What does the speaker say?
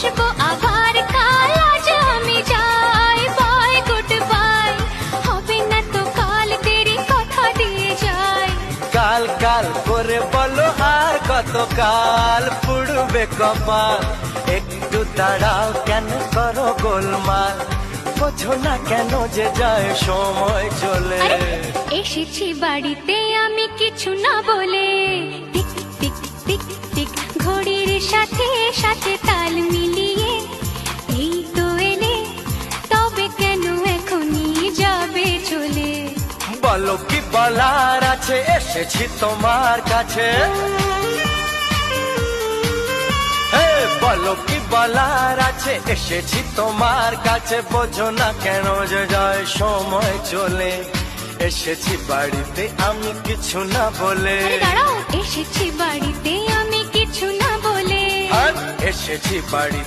আসবো আবার কাল, আজ আমি যাই, বাই গুড বাই। হবে না তো কাল, দেরি কথা দিয়ে যাই। কাল কাল করে বলো আর কতকাল পুড়বে কপাল, একটু দাঁড়াও কেন করো গোলমাল, বোঝো না কেন যে যায় সময় চলে। আরে, এসেছি বাড়িতে আমি কিছু না বলে, টিক টিক টিক টিক ঘড়ির সাথে সাথে তাল মিলিয়ে। এই তো এলে, তবে কেন এখনই যাবে চলে? বলো কি বলার আছে, এসেছি তোমার কাছে। হে, বলো কি বলার আছে, এসেছি তোমার কাছে, বোঝো না কেন যে যায় সময় চলে। এসেছি বাড়িতে আমি কিছু না বলে। আরে দাঁড়াও, এসেছি বাড়িতে আমি কিছু না বলে। আর এসেছি বাড়ি